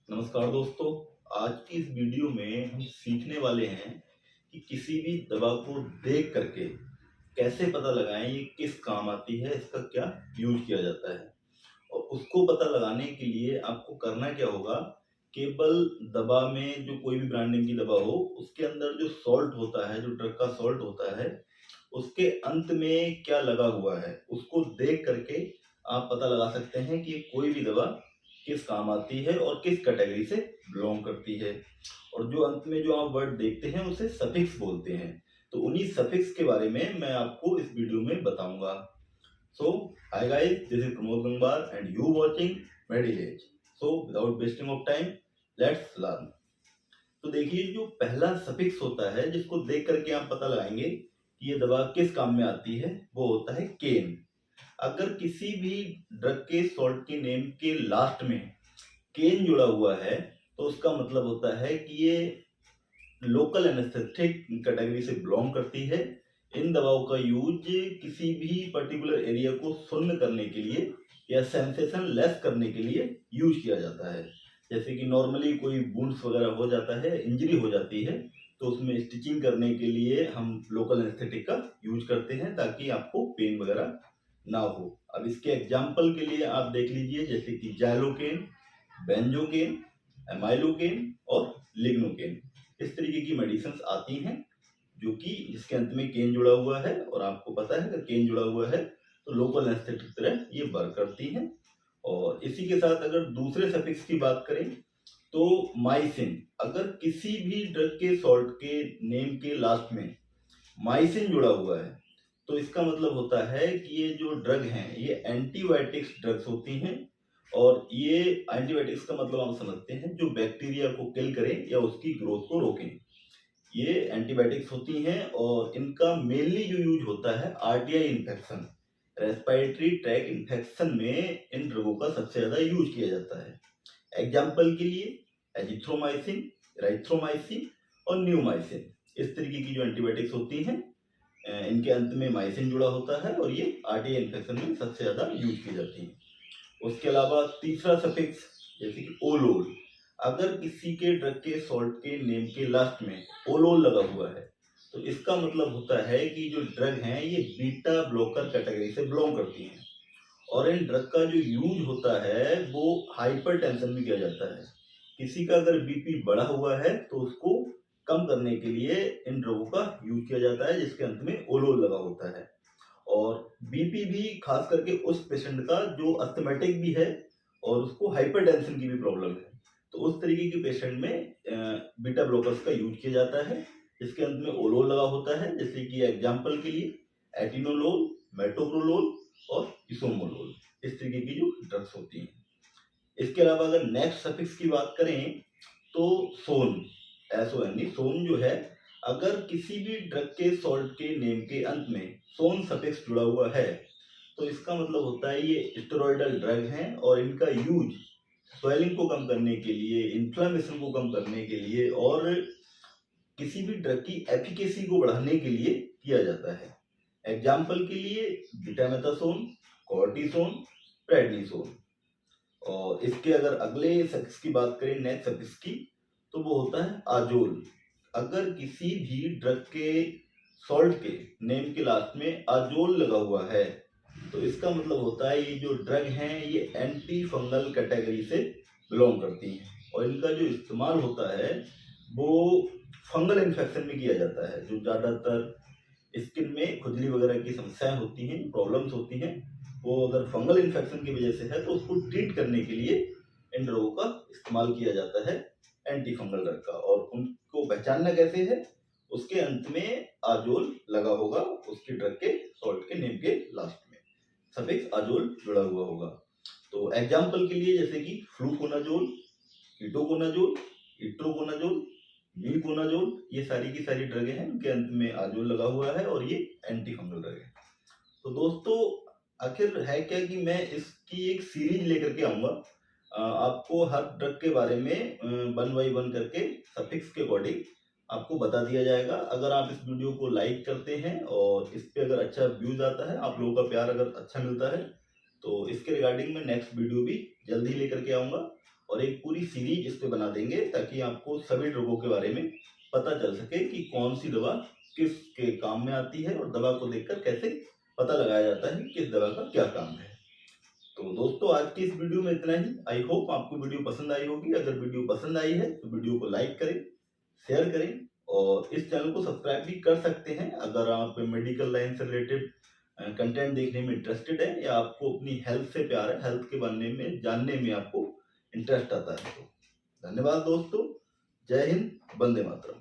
नमस्कार दोस्तों। आज की इस वीडियो में हम सीखने वाले हैं कि किसी भी दवा को देख करके कैसे पता लगाएं ये किस काम आती है, इसका क्या यूज किया जाता है। और उसको पता लगाने के लिए आपको करना क्या होगा, केवल दवा में जो कोई भी ब्रांडिंग की दवा हो उसके अंदर जो सॉल्ट होता है, जो ड्रग का सॉल्ट होता है, उसके अंत में क्या लगा हुआ है उसको देख करके आप पता लगा सकते हैं कि ये कोई भी दवा किस काम आती है और किस कैटेगरी से बिलोंग करती है। और जो अंत में जो आप वर्ड देखते हैं उसे सफिक्स बोलते हैं। तो उन्हीं सफिक्स के बारे में मैं आपको इस वीडियो में बताऊंगा। So hi guys, this is Pramod Gangwar and you watching Medilaze. So without wasting of time, let's learn. तो देखिए, जो पहला सफिक्स होता है जिसको देख करके आप पता लगाएंगे कि ये दवा किस काम में आती है, वो होता है केन। अगर किसी भी ड्रग के सॉल्ट के नेम के लास्ट में केन जुड़ा हुआ है तो उसका मतलब होता है कि ये लोकल एनेस्थेटिक कैटेगरी से बिलोंग करती है। इन दवाओं का यूज किसी भी पर्टिकुलर एरिया को सुन्न करने के लिए या सेंसेशन लेस करने के लिए यूज किया जाता है। जैसे कि नॉर्मली कोई वुंड्स वगैरह हो जाता है, इंजरी हो जाती है, तो उसमें स्टिचिंग करने के लिए हम लोकल एनेस्थेटिक का यूज करते हैं ताकि आपको पेन वगैरह ना हो। अब इसके एग्जाम्पल के लिए आप देख लीजिए, जैसे कि जाइलोकेन, बेंजोकेन, एमाइलोकेन और लिग्नोकेन। इस तरीके की मेडिसिन आती हैं जो कि जिसके अंत में केन जुड़ा हुआ है, और आपको पता है अगर केन जुड़ा हुआ है तो लोकल एनेस्थेटिक तरह ये वर्क करती हैं। और इसी के साथ अगर दूसरे सफिक्स की बात करें तो माइसिन, अगर किसी भी ड्रग के सॉल्ट के नेम के लास्ट में माइसिन जुड़ा हुआ है तो इसका मतलब होता है कि ये जो ड्रग हैं ये एंटीबायोटिक्स ड्रग्स होती हैं। और ये एंटीबायोटिक्स का मतलब आप समझते हैं जो बैक्टीरिया को किल करें या उसकी ग्रोथ को रोकें, ये एंटीबायोटिक्स होती हैं। और इनका मेनली जो यूज होता है RTI infection, respiratory tract infection में इन ड्रगों का सबसे ज्यादा यूज किया जाता है। एग्जाम्पल के लिए एजिथ्रोमाइसिन, इराइथ्रोमाइसिन और न्यूमाइसिन, इस तरीके की जो एंटीबायोटिक्स होती हैं इनके अंत में माइसिन जुड़ा होता है और ये आरटीआई इन्फेक्शन में सबसे ज्यादा यूज की जाती है। उसके अलावा तीसरा सफिक्स जैसे कि ओलोल, अगर किसी के ड्रग के सॉल्ट के नेम के लास्ट में ओलोल लगा हुआ है तो इसका मतलब होता है कि जो ड्रग हैं ये बीटा ब्लॉकर कैटेगरी से बिलोंग करती हैं। और इन ड्रग का जो यूज होता है वो हाइपरटेंशन में किया जाता है। किसी का अगर बीपी बढ़ा हुआ है तो उसको कम करने के लिए इन ड्रगों का यूज किया जाता है जिसके अंत में ओलोल लगा होता है। और बीपी भी खास करके उस पेशेंट का जो अस्थमेटिक भी है और उसको हाइपरटेंशन की भी प्रॉब्लम है, तो उस तरीके के पेशेंट में बीटा ब्लॉकर्स का यूज किया जाता है जिसके अंत में ओलोल लगा होता है। जैसे कि एग्जांपल के लिए एटिनोलोल, मेटोप्रोलोल और इसोमोलोल, इस तरीके की जो ड्रग्स होती हैं। इसके अलावा अगर नेक्स्ट सफिक्स की बात करें तो सोन, SON, सोन जो है, अगर किसी भी ड्रग के सॉल्ट के नेम के अंत में सोन सफिक्स जुड़ा हुआ है तो इसका मतलब होता है ये स्टेरॉइडल ड्रग हैं और इनका यूज स्वेलिंग को कम करने के लिए, इन्फ्लेमेशन को कम करने के लिए और किसी भी ड्रग की एफिकेसी को बढ़ाने के लिए किया जाता है। एग्जाम्पल के लिए बीटामेथासोन, कॉर्टिसोन, प्रेडनिसोन। और इसके अगर अगले सफिक्स की बात करें, नेक्स्ट सफिक्स की, तो वो होता है आजोल। अगर किसी भी ड्रग के सॉल्ट के नेम के लास्ट में आजोल लगा हुआ है तो इसका मतलब होता है ये जो ड्रग हैं ये एंटी फंगल कैटेगरी से बिलोंग करती हैं। और इनका जो इस्तेमाल होता है वो फंगल इन्फेक्शन में किया जाता है। जो ज़्यादातर स्किन में खुजली वगैरह की समस्याएं होती हैं, प्रॉब्लम्स होती हैं, वो अगर फंगल इन्फेक्शन की वजह से है तो उसको ट्रीट करने के लिए इन ड्रगों का इस्तेमाल किया जाता है, एंटी फंगल ड्रग का। और उनको पहचानना कैसे है, उसके अंत में आजोल लगा होगा, उसकी ड्रग के सॉल्ट के नेम के लास्ट में सफिक्स आजोल जुड़ा हुआ होगा। तो एग्जाम्पल के लिए जैसे कि फ्लूकोनाजोल, कीटोकोनाजोल, इट्रोकोनाजोल, मीकोनाजोल, ये सारी की सारी ड्रग हैं उनके अंत में आजोल लगा हुआ है और ये एंटी फंगल ड्रग है। तो दोस्तों, आखिर है क्या कि मैं इसकी एक सीरीज लेकर के आऊंगा। आपको हर ड्रग के बारे में वन बाई वन करके सफिक्स के अकॉर्डिंग आपको बता दिया जाएगा। अगर आप इस वीडियो को लाइक करते हैं और इस पे अगर अच्छा व्यूज आता है, आप लोगों का प्यार अगर अच्छा मिलता है, तो इसके रिगार्डिंग मैं नेक्स्ट वीडियो भी जल्दी लेकर के आऊंगा। और एक पूरी सीरीज इस पे बना देंगे ताकि आपको सभी ड्रगों के बारे में पता चल सके कि कौन सी दवा किसके काम में आती है और दवा को देखकर कैसे पता लगाया जाता है किस दवा का क्या काम है। तो दोस्तों आज की इस वीडियो में इतना ही। आई होप आपको वीडियो पसंद आई होगी। अगर वीडियो पसंद आई है तो वीडियो को लाइक करें, शेयर करें और इस चैनल को सब्सक्राइब भी कर सकते हैं अगर आप मेडिकल लाइन से रिलेटेड कंटेंट देखने में इंटरेस्टेड है या आपको अपनी हेल्थ से प्यार है, हेल्थ के बारे में जानने में आपको इंटरेस्ट आता है। तो धन्यवाद दोस्तों। जय हिंद, वंदे मातरम।